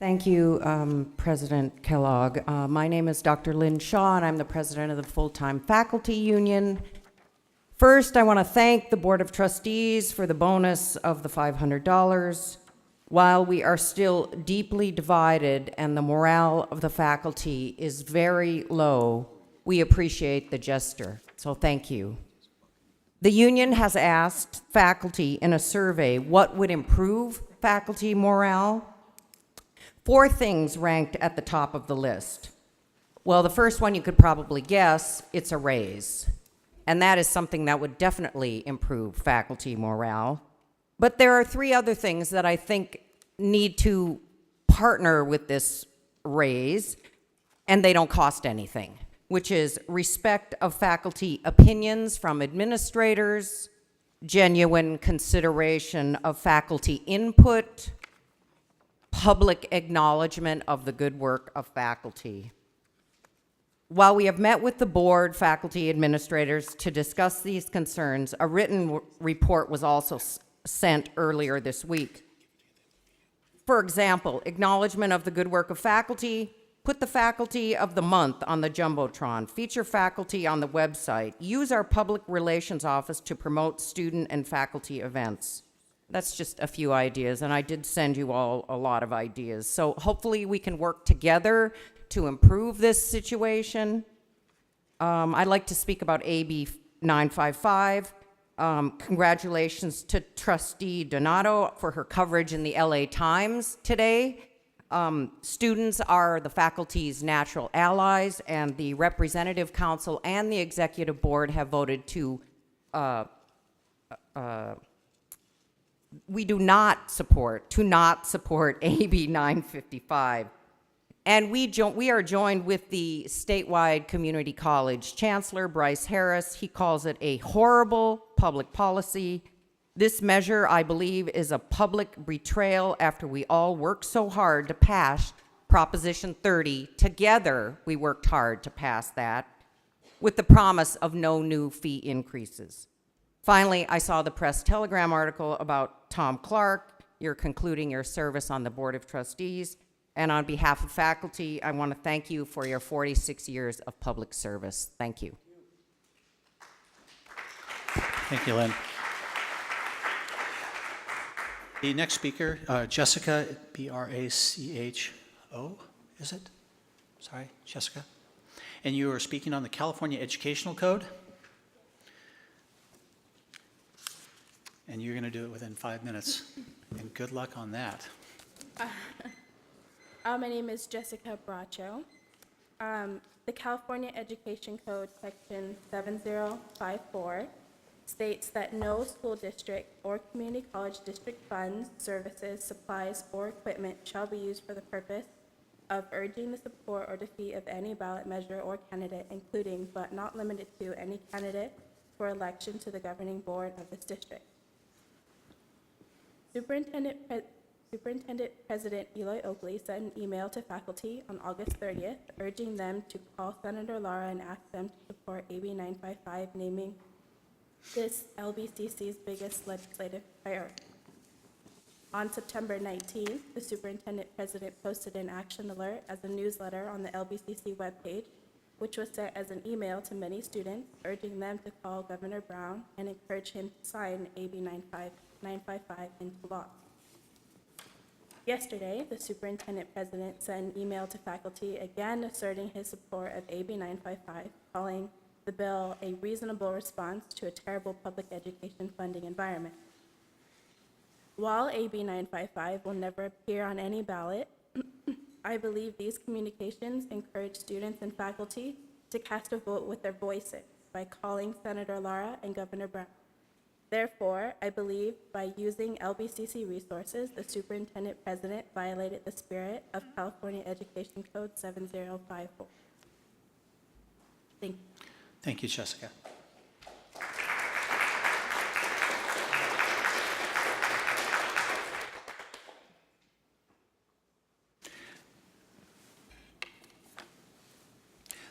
Thank you, President Kellogg. My name is Dr. Lynn Shaw, and I'm the president of the Full-Time Faculty Union. First, I want to thank the Board of Trustees for the bonus of the $500. While we are still deeply divided and the morale of the faculty is very low, we appreciate the gesture, so thank you. The union has asked faculty in a survey what would improve faculty morale. 4 things ranked at the top of the list. Well, the first one you could probably guess, it's a raise. And that is something that would definitely improve faculty morale. But there are 3 other things that I think need to partner with this raise, and they don't cost anything, which is respect of faculty opinions from administrators, genuine consideration of faculty input, public acknowledgement of the good work of faculty. While we have met with the board, faculty, administrators to discuss these concerns, a written report was also sent earlier this week. For example, acknowledgement of the good work of faculty, put the faculty of the month on the Jumbotron, feature faculty on the website, use our public relations office to promote student and faculty events. That's just a few ideas, and I did send you all a lot of ideas. So hopefully we can work together to improve this situation. I'd like to speak about AB 955. Congratulations to Trustee Donato for her coverage in the LA Times today. Students are the faculty's natural allies, and the Representative Council and the Executive Board have voted to we do not support AB 955. And we are joined with the statewide community college chancellor, Bryce Harris. He calls it a horrible public policy. This measure, I believe, is a public betrayal after we all worked so hard to pass Proposition 30. Together, we worked hard to pass that with the promise of no new fee increases. Finally, I saw the Press Telegram article about Tom Clark. You're concluding your service on the Board of Trustees. And on behalf of faculty, I want to thank you for your 46 years of public service. Thank you. Thank you, Lynn. The next speaker, Jessica, B-R-A-C-H-O, is it? Sorry, Jessica. And you are speaking on the California Educational Code. And you're going to do it within 5 minutes. And good luck on that. My name is Jessica Bracho. The California Education Code, Section 7054, states that no school district or community college district funds, services, supplies, or equipment shall be used for the purpose of urging the support or defeat of any ballot measure or candidate, including but not limited to any candidate for election to the governing board of this district. Superintendent President Eloy Oakley sent an email to faculty on August 30th, urging them to call Senator Lara and ask them to support AB 955, naming this LBCC's biggest legislative priority. On September 19th, the Superintendent President posted an action alert as a newsletter on the LBCC webpage, which was sent as an email to many students, urging them to call Governor Brown and encourage him to sign AB 955 into law. Yesterday, the Superintendent President sent an email to faculty again asserting his support of AB 955, calling the bill a reasonable response to a terrible public education funding environment. While AB 955 will never appear on any ballot, I believe these communications encourage students and faculty to cast a vote with their voices by calling Senator Lara and Governor Brown. Therefore, I believe by using LBCC resources, the Superintendent President violated the spirit of California Education Code 7054. Thank you. Thank you, Jessica.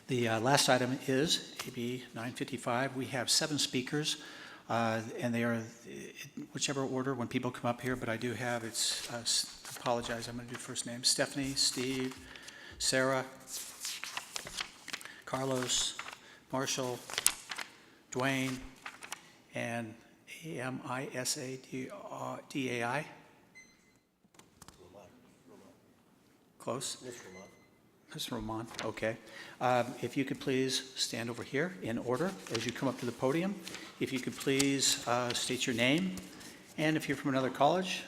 The last item is AB 955. We have 7 speakers. And they are, whichever order, when people come up here, but I do have, apologize, I'm going to do first name, Stephanie, Steve, Sarah, Carlos, Marshall, Dwayne, and Amisadai. Close? Ms. Roman, okay. If you could please stand over here in order as you come up to the podium. If you could please state your name, and if you're from another college,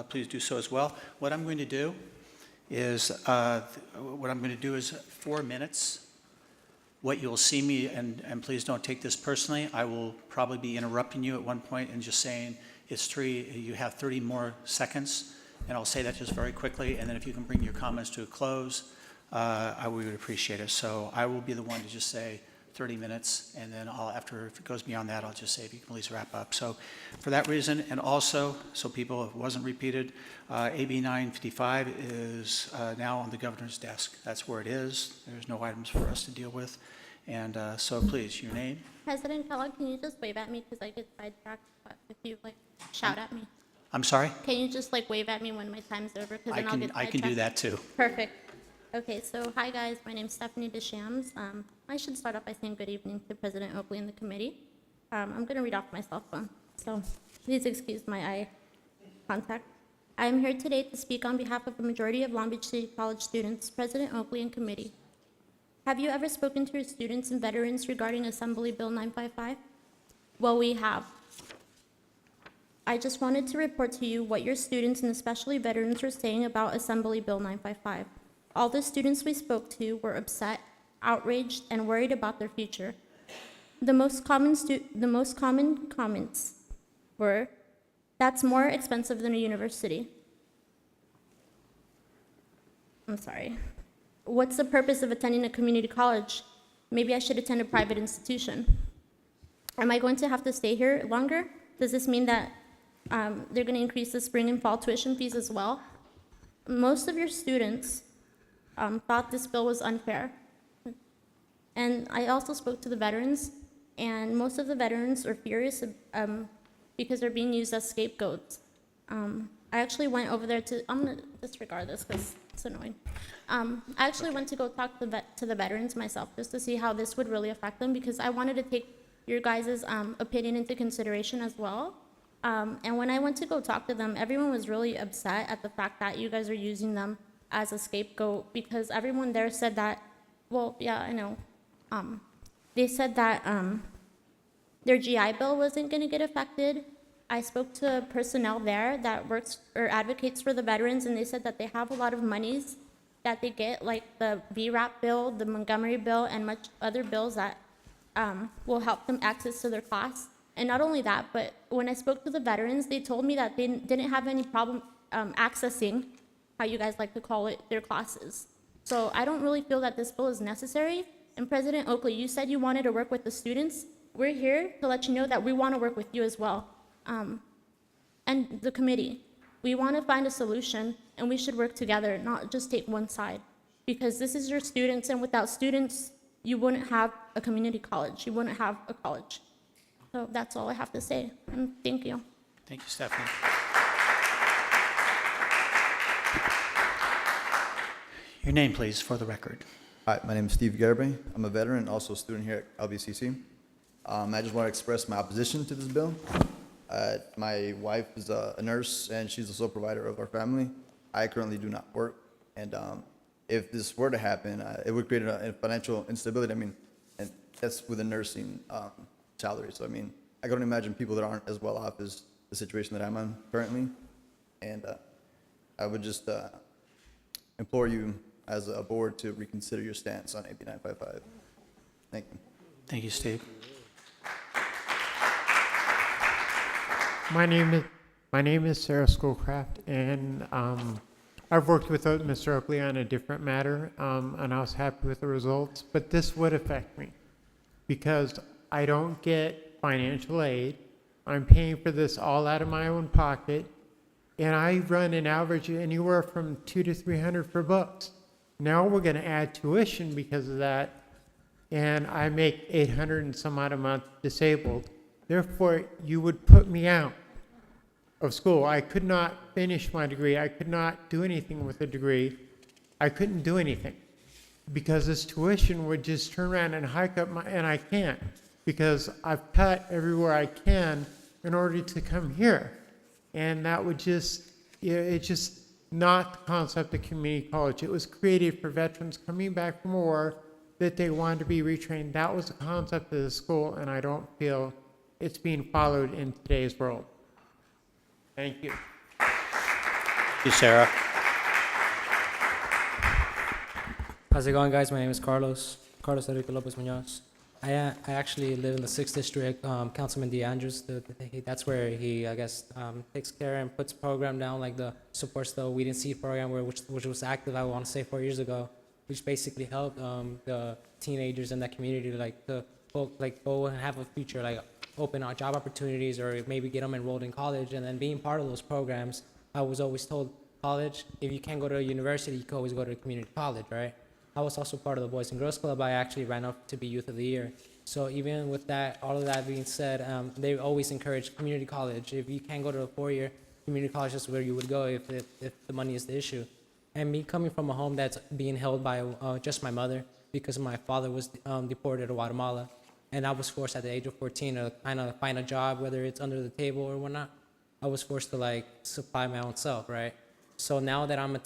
please do so as well. What I'm going to do is 4 minutes. What you'll see me, and please don't take this personally, I will probably be interrupting you at one point and just saying, you have 30 more seconds, and I'll say that just very quickly, and then if you can bring your comments to a close, we would appreciate it. So I will be the one to just say 30 minutes, and then if it goes beyond that, I'll just say if you can please wrap up. So for that reason, and also, so people, it wasn't repeated, AB 955 is now on the governor's desk. That's where it is. There's no items for us to deal with. And so please, your name. President Kellogg, can you just wave at me because I get sidetracked? But if you shout at me, I'm sorry? can you just wave at me when my time's over? Because then I'll get I can do sidetracked. that too. Perfect. Okay, so hi guys, my name's Stephanie Deschamps. I should start off by saying good evening to President Oakley and the committee. I'm going to read off my cell phone, so please excuse my eye contact. I am here today to speak on behalf of a majority of Long Beach City College students, President Oakley and committee. Have you ever spoken to your students and veterans regarding Assembly Bill 955? Well, we have. I just wanted to report to you what your students and especially veterans were saying about Assembly Bill 955. All the students we spoke to were upset, outraged, and worried about their future. The most common comments were, "That's more expensive than a university." I'm sorry. "What's the purpose of attending a community college? Maybe I should attend a private institution. Am I going to have to stay here longer? Does this mean that they're going to increase the spring and fall tuition fees as well?" Most of your students thought this bill was unfair. And I also spoke to the veterans, and most of the veterans are furious because they're being used as scapegoats. I actually went over there I'm going to disregard this because it's annoying. I actually went to go talk to the veterans myself just to see how this would really affect them, because I wanted to take your guys' opinion into consideration as well. And when I went to go talk to them, everyone was really upset at the fact that you guys are using them as a scapegoat, because everyone there said that, well, yeah, I know. They said that their GI Bill wasn't going to get affected. I spoke to personnel there that works or advocates for the veterans, and they said that they have a lot of monies that they get, like the VRAP bill, the Montgomery bill, and much other bills that will help them access to their class. And not only that, but when I spoke to the veterans, they told me that they didn't have any problem accessing, how you guys like to call it, their classes. So I don't really feel that this bill is necessary. And President Oakley, you said you wanted to work with the students. We're here to let you know that we want to work with you as well. And the committee. We want to find a solution, and we should work together, not just take one side. Because this is your students, and without students, you wouldn't have a community college. You wouldn't have a college. So that's all I have to say, and thank you. Thank you, Stephanie. Your name, please, for the record. Hi, my name is Steve Gerbe. I'm a veteran, also a student here at LBCC. I just want to express my opposition to this bill. My wife is a nurse, and she's the sole provider of our family. I currently do not work, and if this were to happen, it would create a financial instability. I mean, and that's with a nursing salary. So, I mean, I can only imagine people that aren't as well off as the situation that I'm in currently. And I would just implore you as a board to reconsider your stance on AB 955. Thank you. Thank you, Steve. My name is Sarah Schoolcraft, and I've worked with Mr. Oakley on a different matter, and I was happy with the results. But this would affect me because I don't get financial aid. I'm paying for this all out of my own pocket, and I run an average anywhere from $200 to $300 for books. Now we're going to add tuition because of that, and I make $800 and some odd a month disabled. Therefore, you would put me out of school. I could not finish my degree. I could not do anything with a degree. I couldn't do anything because this tuition would just turn around and hike up and I can't because I've cut everywhere I can in order to come here. And that would just, it's just not the concept of community college. It was created for veterans coming back from war that they wanted to be retrained. That was the concept of the school, and I don't feel it's being followed in today's world. Thank you. Thank you, Sarah. How's it going, guys? My name is Carlos Enrique Lopez Munoz. I actually live in the 6th District. Councilman DeAndrews, that's where he, I guess, takes care and puts program down, like supports the Weed and Seed program, which was active, I want to say, 4 years ago, which basically helped the teenagers in that community, go and have a future, like open job opportunities or maybe get them enrolled in college. And then being part of those programs, I was always told, college, if you can't go to a university, you can always go to a community college, right? I was also part of the Boys and Girls Club. I actually ran up to be Youth of the Year. So even with that, all of that being said, they always encourage community college. If you can't go to a 4-year community college, that's where you would go if the money is the issue. And me coming from a home that's being held by just my mother because my father was deported to Guatemala, and I was forced at the age of 14 to kind of find a job, whether it's under the table or whatnot. I was forced to supply my own self, right? So now that I'm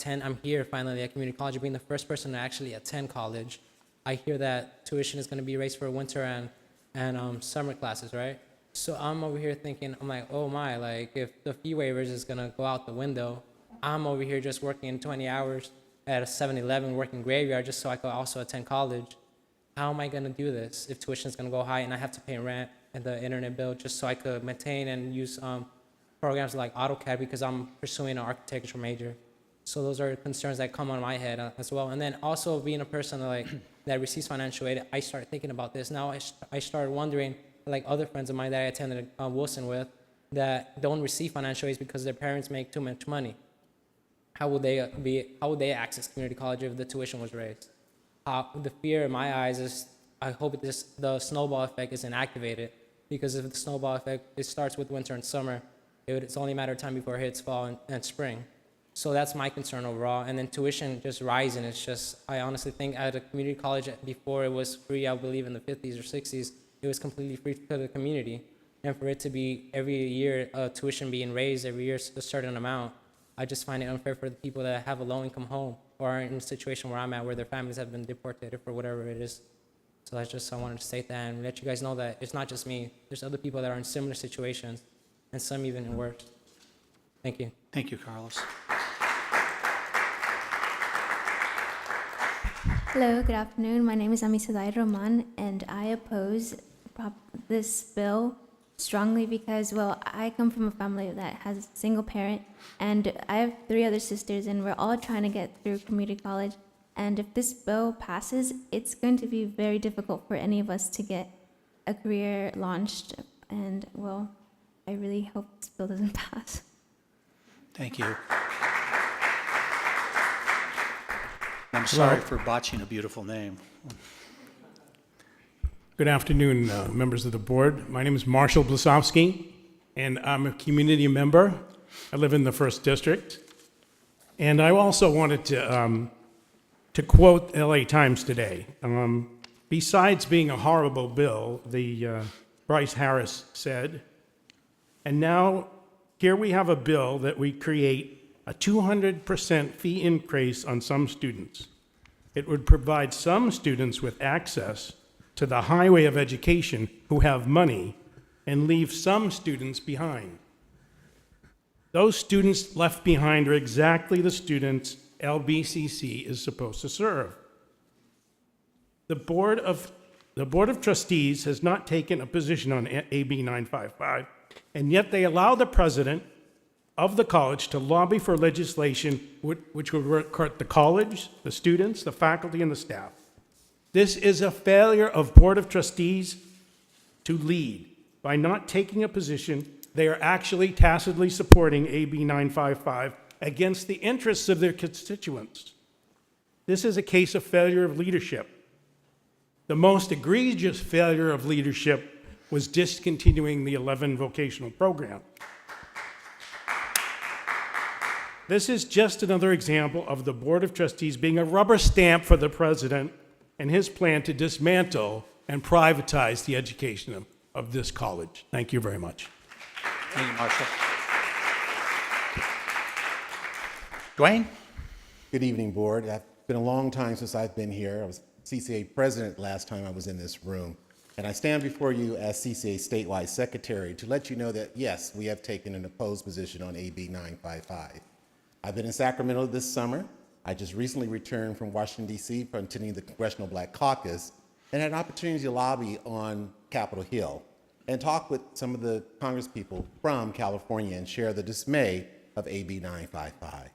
here finally at community college, being the first person to actually attend college, I hear that tuition is going to be raised for winter and summer classes, right? So I'm over here thinking, I'm like, oh my, if the fee waivers is going to go out the window, I'm over here just working 20 hours at a 7-Eleven working graveyard just so I could also attend college. How am I going to do this if tuition is going to go high and I have to pay rent and the internet bill just so I could maintain and use programs like AutoCAD because I'm pursuing an architecture major. So those are concerns that come on my head as well. And then also being a person that receives financial aid, I started thinking about this. Now I started wondering, other friends of mine that I attended Wilson with that don't receive financial aid because their parents make too much money. How would they access community college if the tuition was raised? The fear in my eyes is I hope the snowball effect isn't activated because if the snowball effect, it starts with winter and summer, it's only a matter of time before it hits fall and spring. So that's my concern overall. And then tuition just rising. It's just, I honestly think at a community college before it was free, I believe in the 50s or 60s, it was completely free to the community. And for it to be every year tuition being raised every year a certain amount, I just find it unfair for the people that have a low-income home or are in a situation where I'm at where their families have been deported for whatever it is. So that's just, I wanted to state that and let you guys know that it's not just me. There's other people that are in similar situations and some even worse. Thank you. Thank you, Carlos. Hello, good afternoon. My name is Amisadai Roman, and I oppose this bill strongly because, well, I come from a family that has a single parent, and I have 3 other sisters, and we're all trying to get through community college. And if this bill passes, it's going to be very difficult for any of us to get a career launched. And, well, I really hope this bill doesn't pass. Thank you. I'm sorry for botching a beautiful name. Good afternoon, members of the board. My name is Marshall Blasowski, and I'm a community member. I live in the 1st District. And I also wanted to quote LA Times today. Besides being a horrible bill, Bryce Harris said, and now here we have a bill that we create a 200% fee increase on some students. It would provide some students with access to the highway of education who have money and leave some students behind. Those students left behind are exactly the students LBCC is supposed to serve. The Board of Trustees has not taken a position on AB 955, and yet they allow the president of the college to lobby for legislation which would hurt the college, the students, the faculty, and the staff. This is a failure of Board of Trustees to lead. By not taking a position, they are actually tacitly supporting AB 955 against the interests of their constituents. This is a case of failure of leadership. The most egregious failure of leadership was discontinuing the 11 vocational program. This is just another example of the Board of Trustees being a rubber stamp for the president and his plan to dismantle and privatize the education of this college. Thank you very much. Thank you, Marshall. Dwayne? Good evening, Board. It's been a long time since I've been here. I was CCA president last time I was in this room. And I stand before you as CCA statewide secretary to let you know that, yes, we have taken an opposed position on AB 955. I've been in Sacramento this summer. I just recently returned from Washington, D.C. from attending the Congressional Black Caucus and had an opportunity to lobby on Capitol Hill and talk with some of the congresspeople from California and share the dismay of AB 955.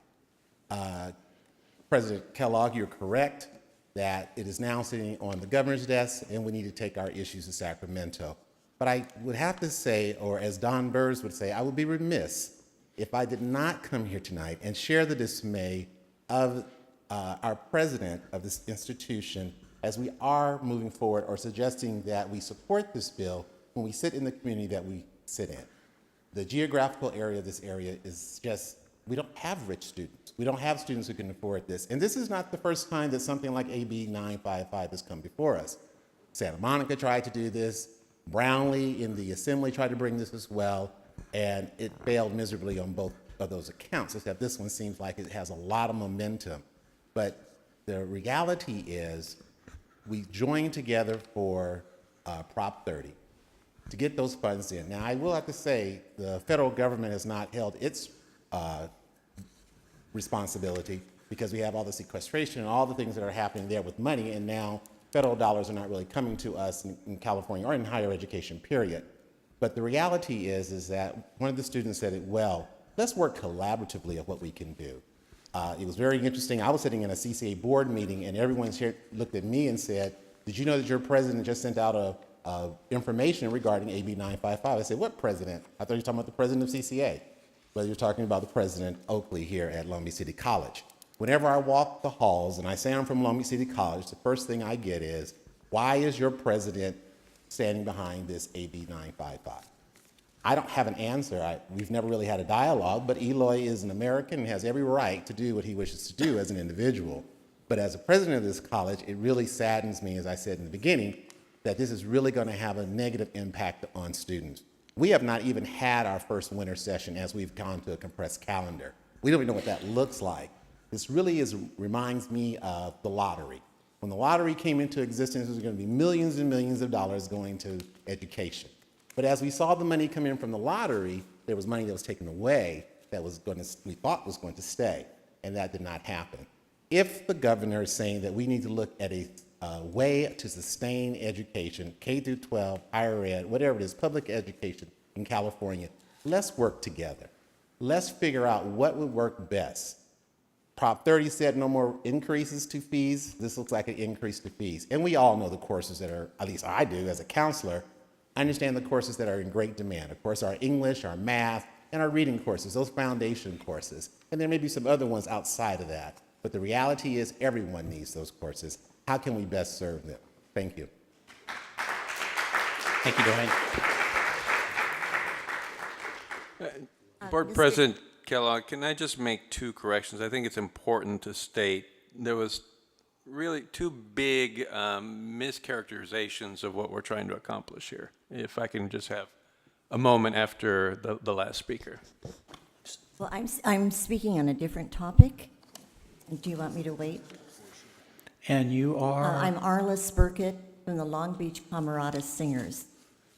President Kellogg, you're correct that it is now sitting on the governor's desk and we need to take our issues to Sacramento. But I would have to say, or as Don Burrs would say, I would be remiss if I did not come here tonight and share the dismay of our president of this institution as we are moving forward or suggesting that we support this bill when we sit in the community that we sit in. The geographical area of this area is just, we don't have rich students. We don't have students who can afford this. And this is not the first time that something like AB 955 has come before us. Santa Monica tried to do this. Brownlee in the Assembly tried to bring this as well, and it failed miserably on both of those accounts, except this one seems like it has a lot of momentum. But the reality is we joined together for Prop 30 to get those funds in. Now, I will have to say the federal government has not held its responsibility because we have all the sequestration and all the things that are happening there with money, and now federal dollars are not really coming to us in California or in higher education, period. But the reality is that one of the students said it well, let's work collaboratively at what we can do. It was very interesting. I was sitting in a CCA board meeting and everyone here looked at me and said, did you know that your president just sent out information regarding AB 955? I said, what president? I thought you were talking about the president of CCA. Well, you're talking about the President Oakley here at Long Beach City College. Whenever I walk the halls and I say I'm from Long Beach City College, the first thing I get is, why is your president standing behind this AB 955? I don't have an answer. We've never really had a dialogue, but Eloy is an American and has every right to do what he wishes to do as an individual. But as a president of this college, it really saddens me, as I said in the beginning, that this is really going to have a negative impact on students. We have not even had our first winter session as we've gone to a compressed calendar. We don't even know what that looks like. This really reminds me of the lottery. When the lottery came into existence, there was going to be millions and millions of dollars going to education. But as we saw the money come in from the lottery, there was money that was taken away that we thought was going to stay, and that did not happen. If the governor is saying that we need to look at a way to sustain education, K through 12, higher ed, whatever it is, public education in California, let's work together. Let's figure out what would work best. Prop 30 said no more increases to fees. This looks like an increase to fees. And we all know the courses that are, at least I do as a counselor, I understand the courses that are in great demand. Of course, our English, our math, and our reading courses, those foundation courses. And there may be some other ones outside of that. But the reality is everyone needs those courses. How can we best serve them? Thank you. Thank you, Dwayne. Board President Kellogg, can I just make two corrections? I think it's important to state there was really two big mischaracterizations of what we're trying to accomplish here. If I can just have a moment after the last speaker. Well, I'm speaking on a different topic. Do you want me to wait? And you are? I'm Arla Spurkett from the Long Beach Camerata Singers.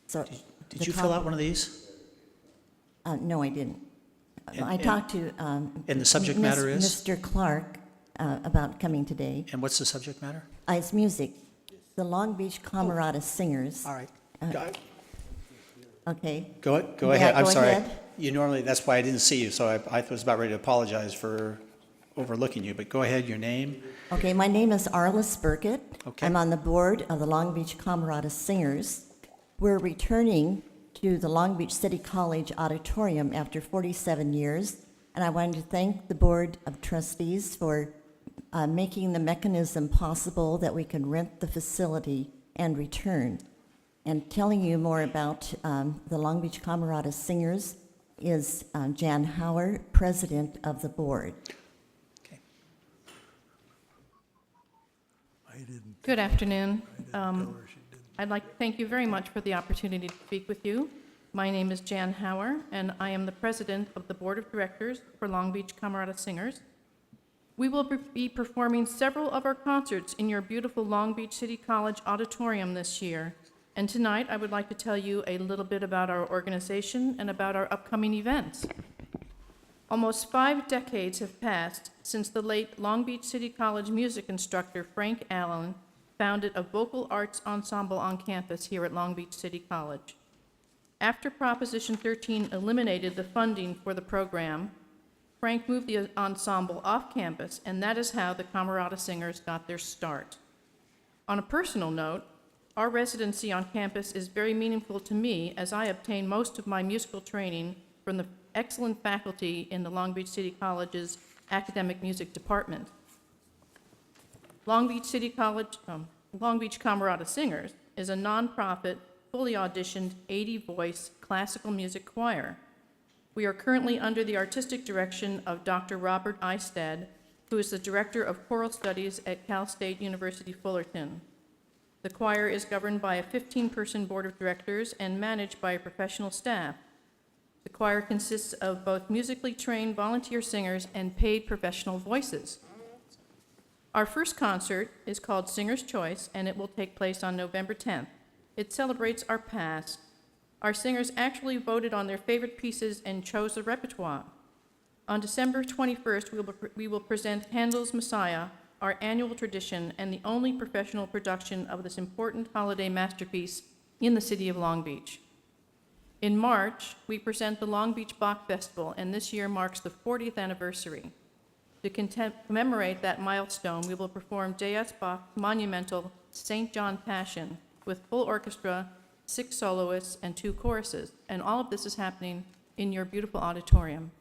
So Did you fill out one of these? No, I didn't. I And- talked to And the subject matter is? Mr. Clark about coming today. And what's the subject matter? It's music. The Long Beach Camerata Singers. All right. Okay. Go Yeah, ahead. I'm go sorry. ahead. You normally, that's why I didn't see you, so I was about ready to apologize for overlooking you, but go ahead, your name. Okay, my name is Arla Spurkett. Okay. I'm on the board of the Long Beach Camerata Singers. We're returning to the Long Beach City College Auditorium after 47 years, and I wanted to thank the Board of Trustees for making the mechanism possible that we can rent the facility and return. And telling you more about the Long Beach Camerata Singers is Jan Hauer, president of the board. Good afternoon. I'd like to thank you very much for the opportunity to speak with you. My name is Jan Hauer, and I am the president of the Board of Directors for Long Beach Camerata Singers. We will be performing several of our concerts in your beautiful Long Beach City College auditorium this year. And tonight, I would like to tell you a little bit about our organization and about our upcoming events. Almost 5 decades have passed since the late Long Beach City College music instructor Frank Allen founded a vocal arts ensemble on campus here at Long Beach City College. After Proposition 13 eliminated the funding for the program, Frank moved the ensemble off campus, and that is how the Camerata Singers got their start. On a personal note, our residency on campus is very meaningful to me as I obtain most of my musical training from the excellent faculty in the Long Beach City College's academic music department. Long Beach Camerata Singers is a nonprofit, fully auditioned 80-voice classical music choir. We are currently under the artistic direction of Dr. Robert Eistad, who is the Director of Choral Studies at Cal State University Fullerton. The choir is governed by a 15-person board of directors and managed by a professional staff. The choir consists of both musically trained volunteer singers and paid professional voices. Our first concert is called Singer's Choice, and it will take place on November 10th. It celebrates our past. Our singers actually voted on their favorite pieces and chose the repertoire. On December 21st, we will present Handel's Messiah, our annual tradition and the only professional production of this important holiday masterpiece in the city of Long Beach. In March, we present the Long Beach Bach Festival, and this year marks the 40th anniversary. To commemorate that milestone, we will perform J.S. Bach's monumental St. John Passion with full orchestra, 6 soloists, and 2 choruses, and all of this is happening in your beautiful auditorium.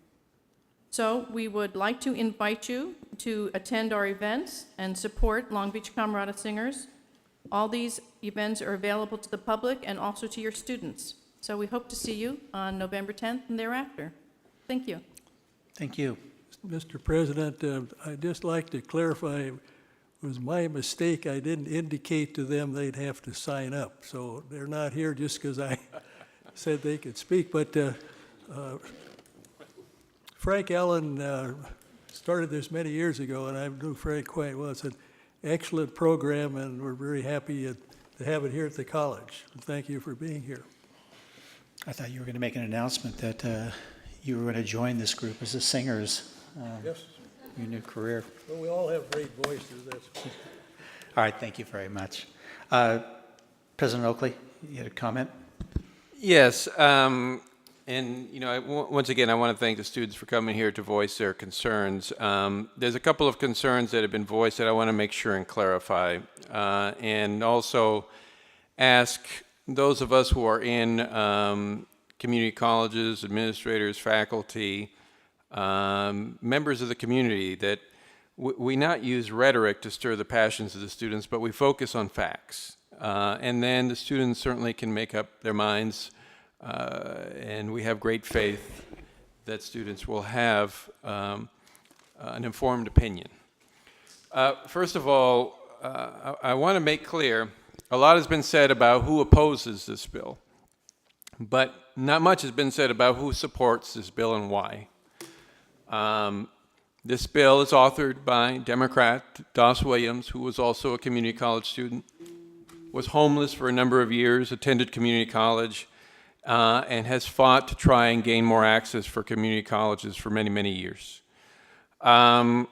So we would like to invite you to attend our events and support Long Beach Camerata Singers. All these events are available to the public and also to your students. So we hope to see you on November 10th and thereafter. Thank you. Thank you. Mr. President, I'd just like to clarify, it was my mistake. I didn't indicate to them they'd have to sign up. So they're not here just because I said they could speak. But Frank Allen started this many years ago, and I knew Frank quite well. It's an excellent program, and we're very happy to have it here at the college. And thank you for being here. I thought you were going to make an announcement that you were going to join this group as the singers. Yes. Your new career. Well, we all have great voices. That's All right, thank you very much. President Oakley, you had a comment? Yes, and once again, I want to thank the students for coming here to voice their concerns. There's a couple of concerns that have been voiced that I want to make sure and clarify, and also ask those of us who are in community colleges, administrators, faculty, members of the community, that we not use rhetoric to stir the passions of the students, but we focus on facts. And then the students certainly can make up their minds, and we have great faith that students will have an informed opinion. First of all, I want to make clear, a lot has been said about who opposes this bill, but not much has been said about who supports this bill and why. This bill is authored by Democrat Doss Williams, who was also a community college student, was homeless for a number of years, attended community college, and has fought to try and gain more access for community colleges for many, many years. The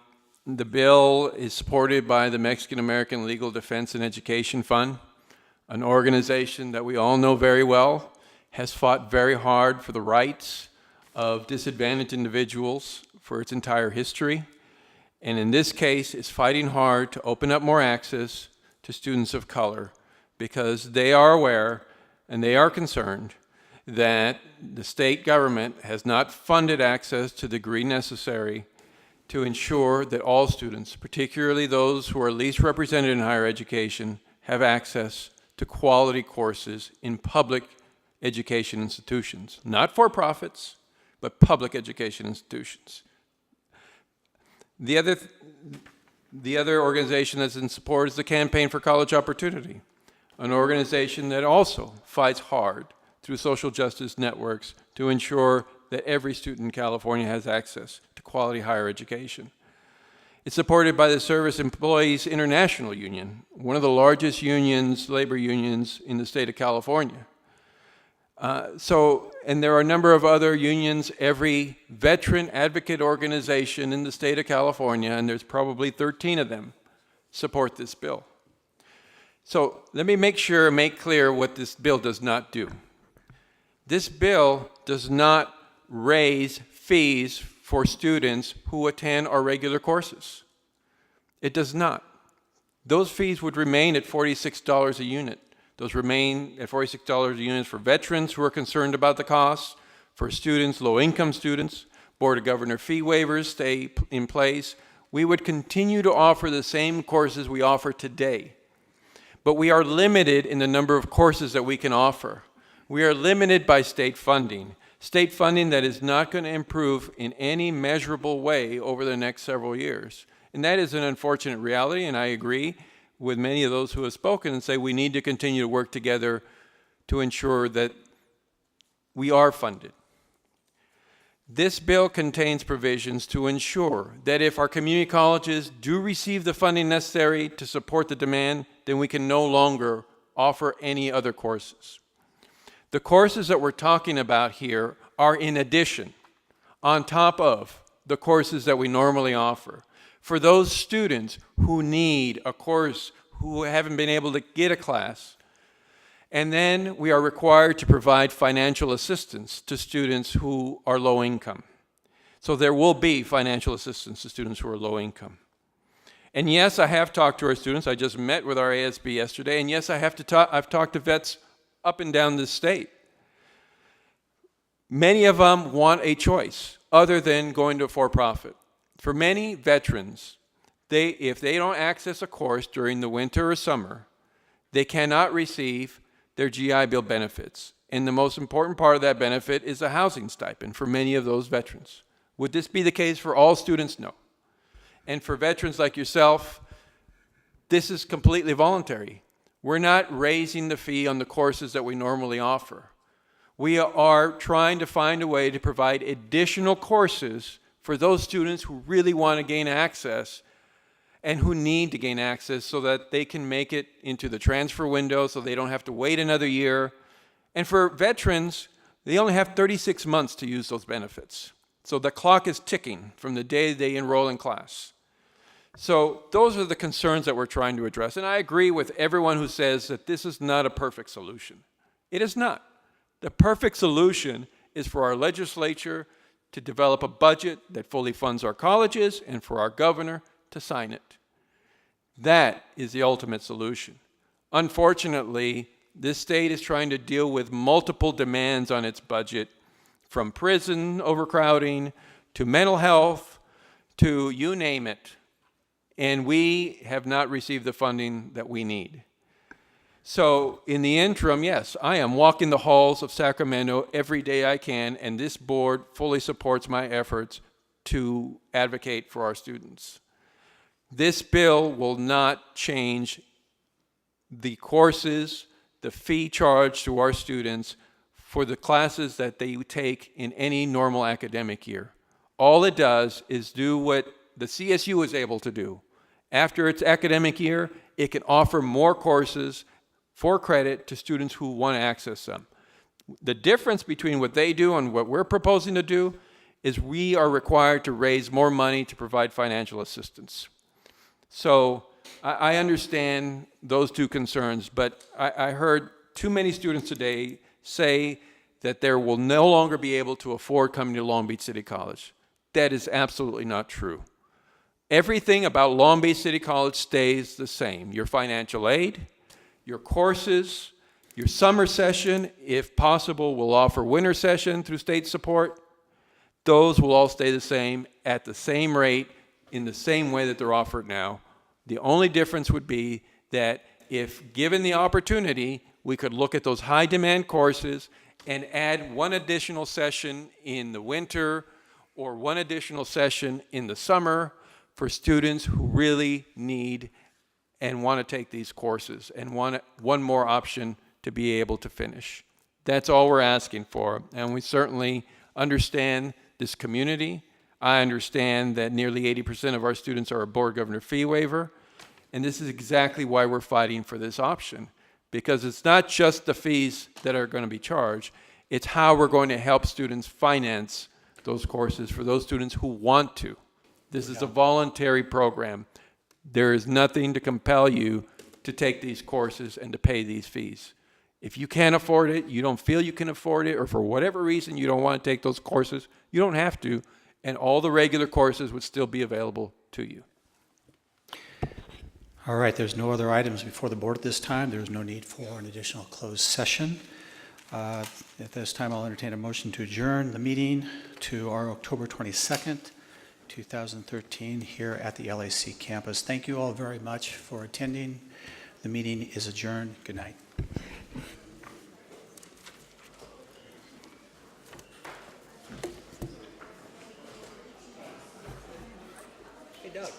bill is supported by the Mexican American Legal Defense and Education Fund, an organization that we all know very well, has fought very hard for the rights of disadvantaged individuals for its entire history, and in this case is fighting hard to open up more access to students of color because they are aware and they are concerned that the state government has not funded access to the degree necessary to ensure that all students, particularly those who are least represented in higher education, have access to quality courses in public education institutions, not for-profits, but public education institutions. The other organization that's in support is the Campaign for College Opportunity, an organization that also fights hard through social justice networks to ensure that every student in California has access to quality higher education. It's supported by the Service Employees International Union, one of the largest unions, labor unions in the state of California. And there are a number of other unions. Every veteran advocate organization in the state of California, and there's probably 13 of them, support this bill. So let me make clear what this bill does not do. This bill does not raise fees for students who attend our regular courses. It does not. Those fees would remain at $46 a unit. Those remain at $46 a unit for veterans who are concerned about the costs, for students, low-income students. Board of Governor fee waivers stay in place. We would continue to offer the same courses we offer today, but we are limited in the number of courses that we can offer. We are limited by state funding that is not going to improve in any measurable way over the next several years. And that is an unfortunate reality, and I agree with many of those who have spoken and say we need to continue to work together to ensure that we are funded. This bill contains provisions to ensure that if our community colleges do receive the funding necessary to support the demand, then we can no longer offer any other courses. The courses that we're talking about here are in addition, on top of the courses that we normally offer. For those students who need a course, who haven't been able to get a class, and then we are required to provide financial assistance to students who are low income. So there will be financial assistance to students who are low income. And yes, I have talked to our students. I just met with our ASB yesterday, and yes, I've talked to vets up and down this state. Many of them want a choice other than going to a for-profit. For many veterans, if they don't access a course during the winter or summer, they cannot receive their GI Bill benefits. And the most important part of that benefit is a housing stipend for many of those veterans. Would this be the case for all students? No. And for veterans like yourself, this is completely voluntary. We're not raising the fee on the courses that we normally offer. We are trying to find a way to provide additional courses for those students who really want to gain access and who need to gain access so that they can make it into the transfer window so they don't have to wait another year. And for veterans, they only have 36 months to use those benefits. So the clock is ticking from the day they enroll in class. So those are the concerns that we're trying to address. And I agree with everyone who says that this is not a perfect solution. It is not. The perfect solution is for our legislature to develop a budget that fully funds our colleges and for our governor to sign it. That is the ultimate solution. Unfortunately, this state is trying to deal with multiple demands on its budget, from prison overcrowding to mental health to you name it. And we have not received the funding that we need. So in the interim, yes, I am walking the halls of Sacramento every day I can, and this board fully supports my efforts to advocate for our students. This bill will not change the courses, the fee charged to our students for the classes that they take in any normal academic year. All it does is do what the CSU is able to do. After its academic year, it can offer more courses for credit to students who want to access them. The difference between what they do and what we're proposing to do is we are required to raise more money to provide financial assistance. So I understand those two concerns, but I heard too many students today say that they will no longer be able to afford coming to Long Beach City College. That is absolutely not true. Everything about Long Beach City College stays the same. Your financial aid, your courses, your summer session, if possible, we'll offer winter session through state support. Those will all stay the same at the same rate in the same way that they're offered now. The only difference would be that if given the opportunity, we could look at those high-demand courses and add one additional session in the winter or one additional session in the summer for students who really need and want to take these courses and want one more option to be able to finish. That's all we're asking for, and we certainly understand this community. I understand that nearly 80% of our students are a board governor fee waiver, and this is exactly why we're fighting for this option, because it's not just the fees that are going to be charged, it's how we're going to help students finance those courses for those students who want to. This is a voluntary program. There is nothing to compel you to take these courses and to pay these fees. If you can't afford it, you don't feel you can afford it, or for whatever reason you don't want to take those courses, you don't have to, and all the regular courses would still be available to you. All right, there's no other items before the board at this time. There's no need for an additional closed session. At this time, I'll entertain a motion to adjourn the meeting to our October 22nd, 2013, here at the LAC campus. Thank you all very much for attending. The meeting is adjourned. Good night. Hey, Doug.